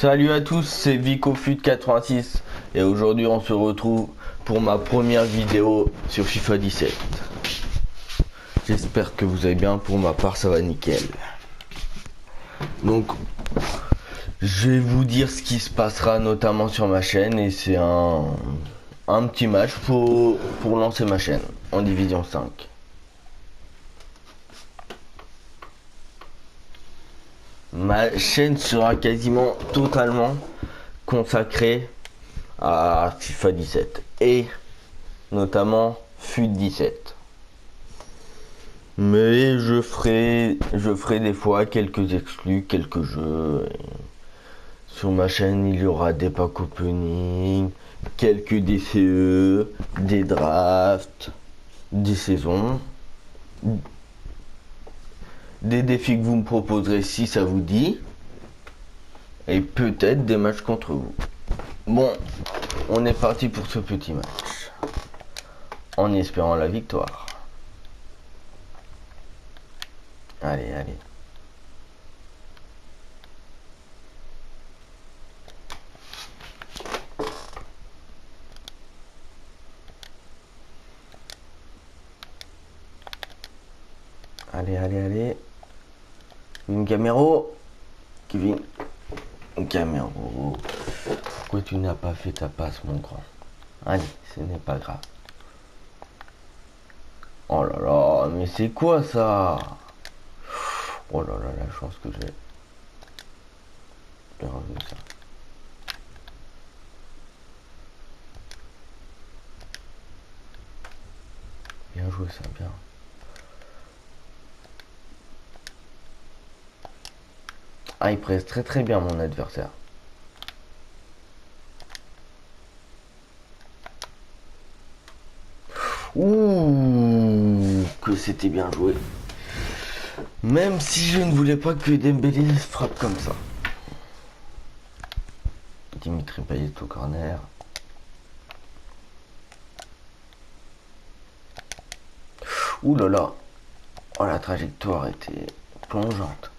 Salut à tous, c'est VicoFut86 et aujourd'hui on se retrouve pour ma première vidéo sur FIFA 17. J'espère que vous allez bien, pour ma part ça va nickel. Donc je vais vous dire ce qui se passera notamment sur ma chaîne et c'est un petit match pour lancer ma chaîne en division 5. Ma chaîne sera quasiment totalement consacrée à FIFA 17 et notamment FUT 17. Mais je ferai des fois quelques exclus, quelques jeux. Sur ma chaîne, il y aura des packs opening, quelques DCE, des drafts, des saisons, des défis que vous me proposerez si ça vous dit, et peut-être des matchs contre vous. Bon, on est parti pour ce petit match, en espérant la victoire. Allez, allez. Allez, allez, allez. Une Gamero. Kevin. Gamero. Pourquoi tu n'as pas fait ta passe, mon grand? Allez, ce n'est pas grave. Oh là là, mais c'est quoi ça? Oh là là, la chance que j'ai. Bien revu ça. Bien joué ça, bien. Ah, il presse très très bien mon adversaire. Ouh, que c'était bien joué. Même si je ne voulais pas que Dembélé frappe comme ça. Dimitri Payet au corner. Ouh là là. Oh, la trajectoire était plongeante.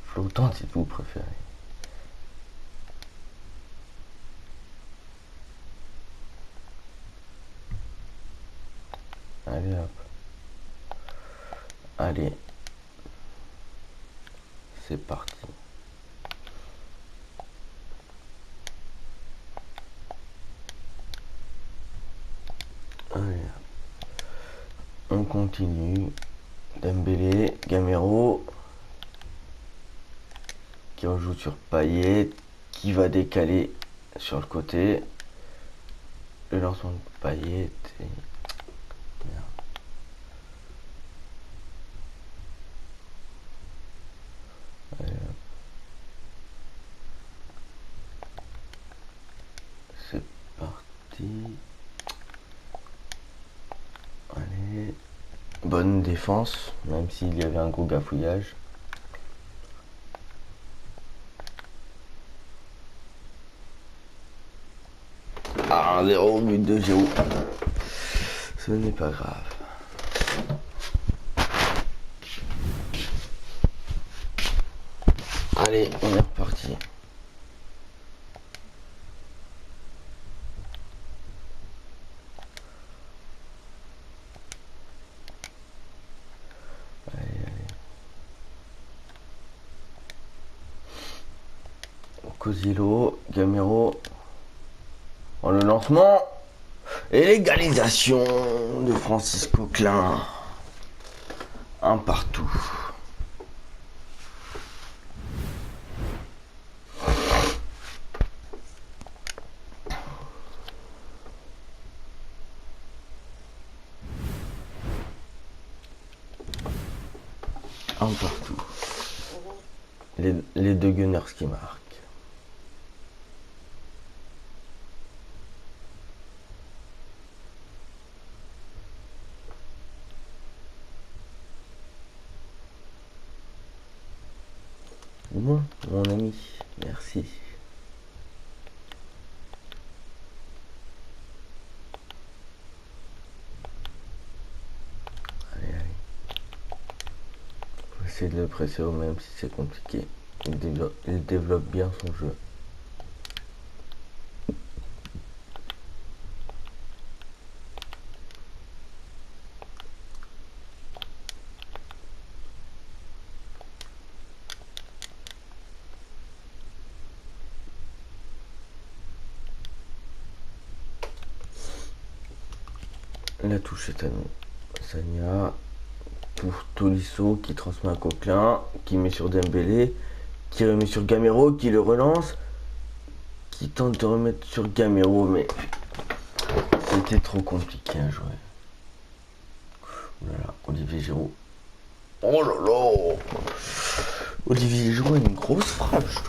Flottante si vous préférez. Allez hop. Allez. C'est parti. Allez. On continue. Dembélé, Gamero. Qui rejoue sur Payet. Qui va décaler sur le côté. Le lancement de Payet. Et... Merde. Allez, c'est parti. Allez. Bonne défense, même s'il y avait un gros gafouillage. Ah, 1-0, but de 0. Ce n'est pas grave. Allez, on est reparti. Allez, allez. Kozilo, Gamero. Oh, le lancement. Et l'égalisation de Francis Coquelin. Un partout. Un partout. Les deux Gunners qui marquent. Bon, mon ami, merci. Allez, allez. Faut essayer de le presser au même si c'est compliqué. Il développe bien son jeu. La touche est à nous. Sagna pour Tolisso qui transmet à Coquelin, qui met sur Dembélé, qui remet sur Gamero, qui le relance, qui tente de remettre sur Gamero, mais c'était trop compliqué à jouer. Voilà, Olivier Giroud. Oh là là, Olivier Giroud a une grosse frappe, je trouve.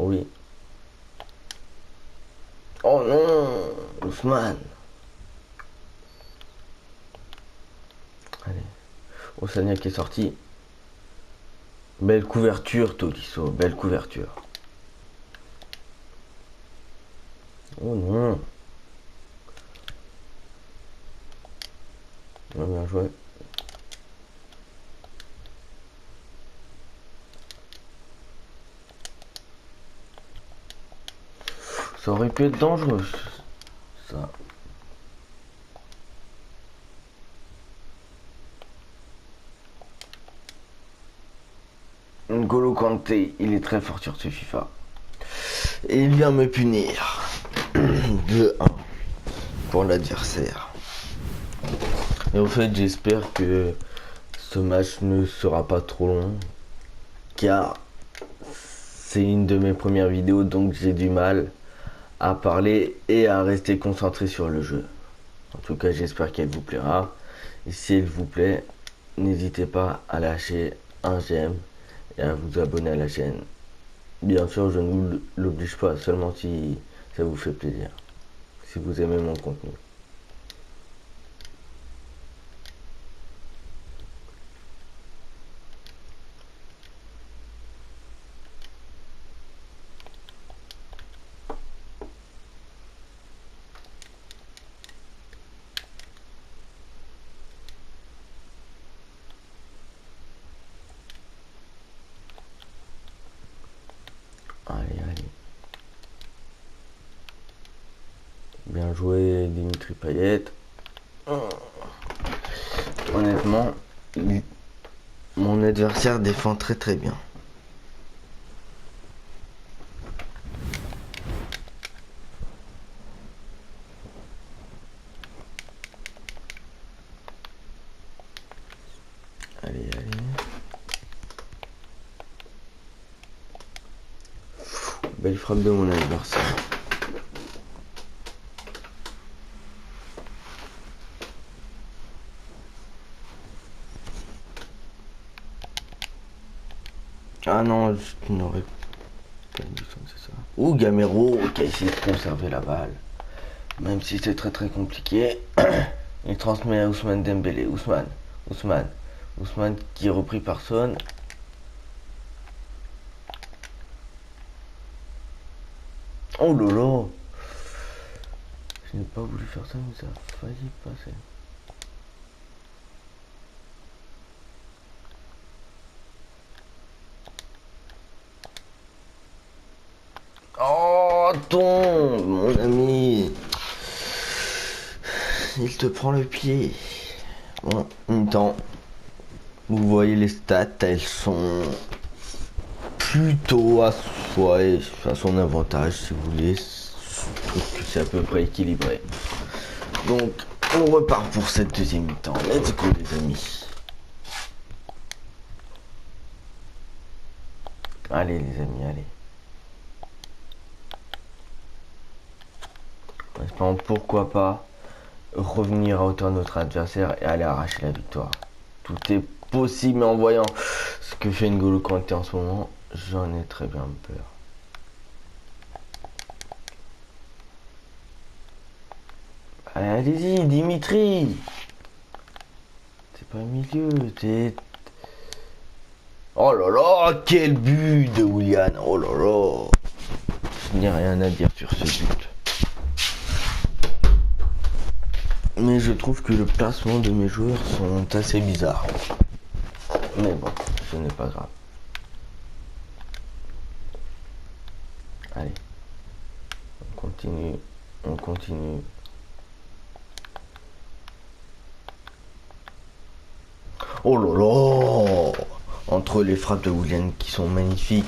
Oui. Oh non, Ousmane. Allez. Osania qui est sorti. Belle couverture, Tolisso. Belle couverture. Oh non. Bien joué. Ça aurait pu être dangereux. Ça. N'Golo Kanté, il est très fort sur ce FIFA. Et il vient me punir. 2-1 pour l'adversaire. Et au fait, j'espère que ce match ne sera pas trop long. Car c'est une de mes premières vidéos, donc j'ai du mal à parler et à rester concentré sur le jeu. En tout cas, j'espère qu'elle vous plaira. Et si elle vous plaît, n'hésitez pas à lâcher un j'aime et à vous abonner à la chaîne. Bien sûr, je ne vous l'oblige pas, seulement si ça vous fait plaisir, si vous aimez mon contenu. Allez, allez. Bien joué, Dimitri Payet. Honnêtement, mon adversaire défend très très bien. Allez, allez. Belle frappe de mon adversaire. Ah non, je n'aurais pas dû c'est ça. Ou Gamero qui a essayé de conserver la balle. Même si c'est très très compliqué. Il transmet à Ousmane Dembélé. Ousmane qui est repris par Son. Oh lolo. Je n'ai pas voulu faire ça, mais ça a failli passer. Oh, tombe, mon ami. Il te prend le pied. Bon, en même temps, vous voyez les stats, elles sont plutôt à son avantage, si vous voulez. Je trouve que c'est à peu près équilibré. Donc, on repart pour cette deuxième mi-temps. Let's go, les amis. Allez, les amis, allez. Espérons pourquoi pas revenir à hauteur de notre adversaire et aller arracher la victoire. Tout est possible, mais en voyant ce que fait N'Golo Kanté en ce moment, j'en ai très bien peur. Allez-y, Dimitri. C'est pas milieu, t'es... Oh là là, quel but de Willian. Oh là là. Je n'ai rien à dire sur ce but. Mais je trouve que le placement de mes joueurs sont assez bizarres. Mais bon, ce n'est pas grave. Allez. On continue. On continue. Oh là là. Entre les frappes de Willian qui sont magnifiques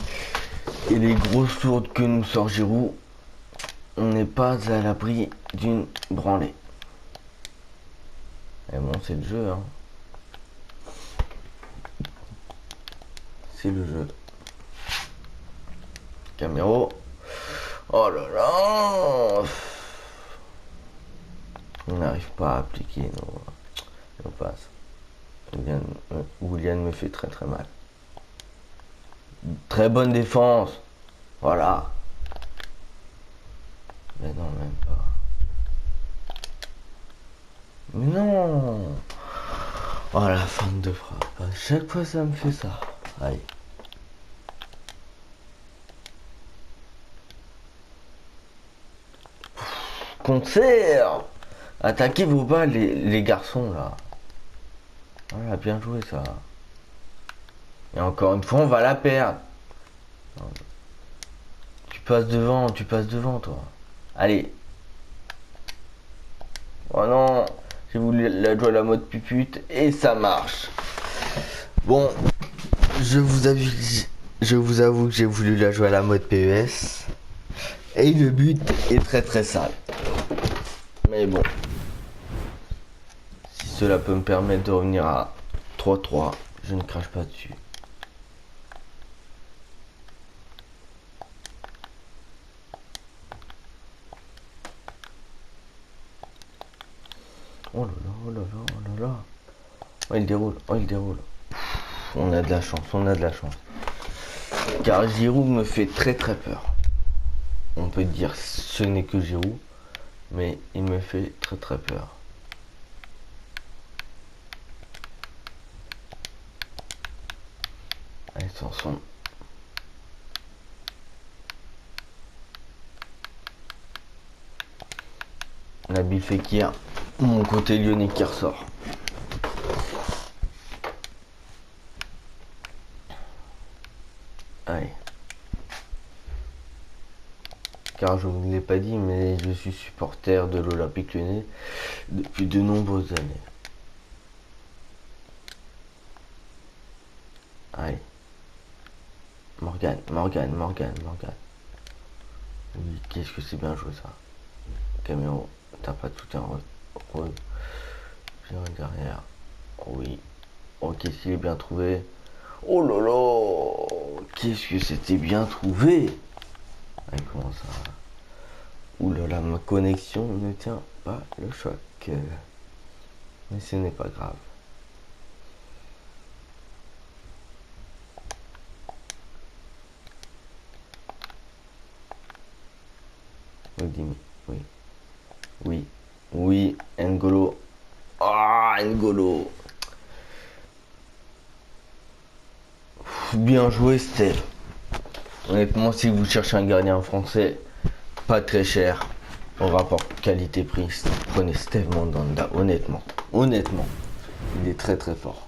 et les grosses lourdes que nous sort Giroud, on n'est pas à l'abri d'une branlée. Et bon, c'est le jeu, hein. C'est le jeu. Camero. Oh là là. On n'arrive pas à appliquer nos passes. Willian me fait très très mal. Très bonne défense. Voilà. Mais non, même pas. Mais non. Oh la fin de frappe. À chaque fois ça me fait ça. Aïe. Concert. Attaquez vos balles les garçons là. Voilà, bien joué ça. Et encore une fois on va la perdre. Tu passes devant toi. Allez. Oh non, j'ai voulu la jouer à la mode pupute et ça marche. Bon, je vous avoue que j'ai voulu la jouer à la mode PES. Et le but est très très sale. Mais bon. Si cela peut me permettre de revenir à 3-3, je ne crache pas dessus. Oh là là, oh là là, oh là là. Oh il déroule, oh il déroule. On a de la chance, on a de la chance. Car Giroud me fait très très peur. On peut dire ce n'est que Giroud, mais il me fait très très peur. Allez, Sanson. Nabil Fekir, mon côté lyonnais qui ressort. Allez. Car je ne vous l'ai pas dit, mais je suis supporter de l'Olympique Lyonnais depuis de nombreuses années. Allez. Morgan. Oui, qu'est-ce que c'est bien joué ça. Camero, t'as pas tout un derrière. Oui. Oh, qu'est-ce qu'il est bien trouvé. Oh là là. Qu'est-ce que c'était bien trouvé. Allez, comment ça. Ouh là là, ma connexion ne tient pas le choc. Mais ce n'est pas grave. Oui. Oui. Oui. N'Golo. Ah, N'Golo. Bien joué, Steve. Honnêtement, si vous cherchez un gardien français, pas très cher, au rapport qualité-prix, prenez Steve Mandanda, honnêtement. Honnêtement. Il est très très fort.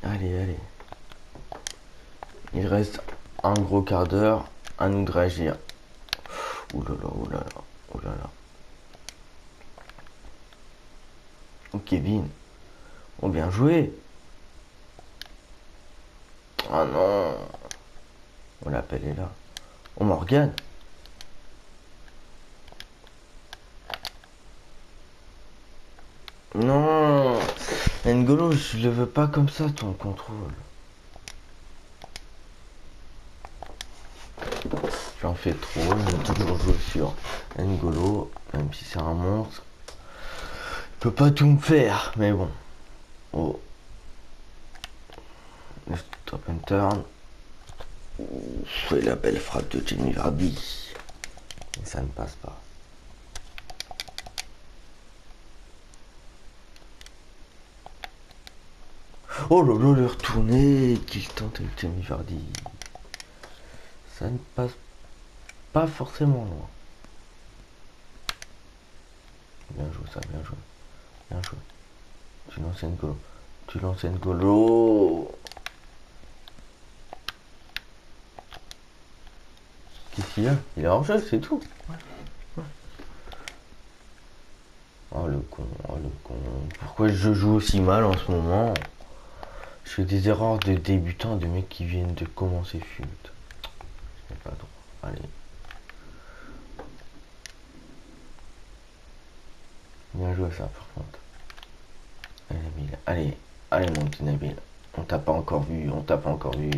Allez. Il reste un gros quart d'heure, à nous de réagir. Ouh là là. Oh Kevin. Oh bien joué. Oh non. Oh l'appel est là. Oh Morgan. Non. N'Golo, je le veux pas comme ça ton contrôle. Je vais j'en fais trop. J'ai toujours joué sur N'Golo, même si c'est un monstre. Il peut pas tout me faire, mais bon. Oh. Le stop and turn. C'est la belle frappe de Jamie Vardy. Et ça ne passe pas. Oh là là, le retourné qu'il tente avec Jamie Vardy. Ça ne passe pas forcément loin. Bien joué ça, bien joué. Bien joué. Tu lances N'Golo. Tu lances N'Golo. Qu'est-ce qu'il y a? Il est hors jeu, c'est tout. Oh le con, oh le con. Pourquoi je joue aussi mal en ce moment? Je fais des erreurs de débutants, de mecs qui viennent de commencer fut. Je n'ai pas droit. Allez. Bien joué ça par contre. Allez Nabil, allez, allez mon petit Nabil. On t'a pas encore vu, on t'a pas encore vu.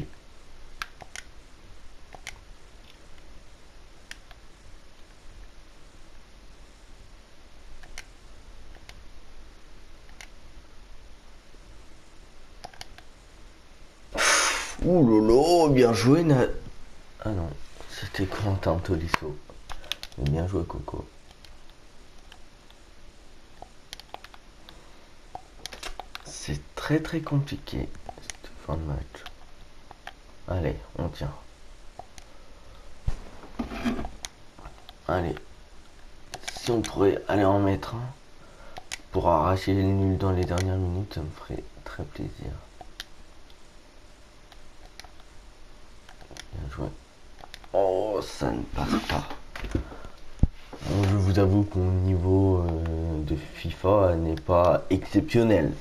Ouh lolo, bien joué Ah non, c'était Quentin Tolisso. Mais bien joué Coco. C'est très très compliqué cette fin de match. Allez, on tient. Allez. Si on pourrait aller en mettre un pour arracher les nuls dans les dernières minutes, ça me ferait très plaisir. Bien joué. Oh, ça ne passe pas. Bon, je vous avoue que mon niveau de FIFA n'est pas exceptionnel.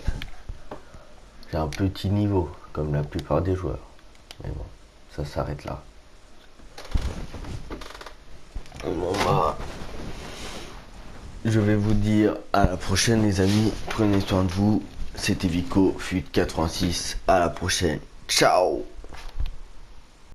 J'ai un petit niveau, comme la plupart des joueurs. Mais bon, ça s'arrête là. Bon bah, je vais vous dire à la prochaine les amis. Prenez soin de vous. C'était Vico, FUT 86. À la prochaine. Ciao.